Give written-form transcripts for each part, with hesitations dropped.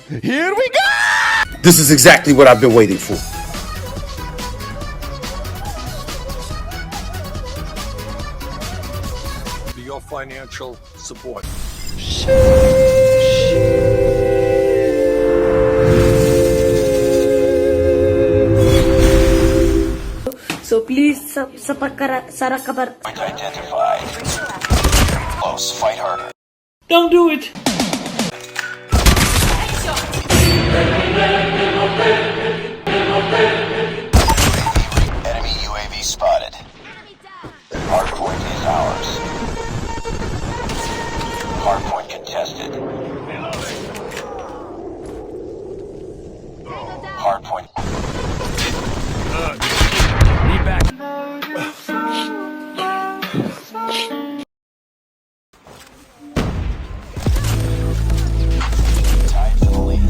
Here we go! This is exactly what I've been waiting for. Your financial support. So please identify. Close, fight harder. Don't do it. Enemy UAV spotted. Hardpoint is ours. Hardpoint contested. Hardpoint. Need back. Tied for the lead.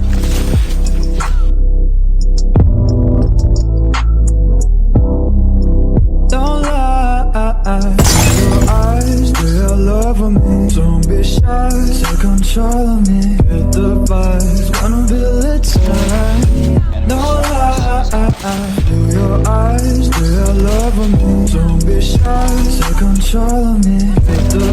Don't lie, your eyes, they are loving me. Don't be shy, take control of me. Hit the vibes, gonna be lit tonight. No lie, your eyes, they are loving me. Don't be shy, take control of me. Hit the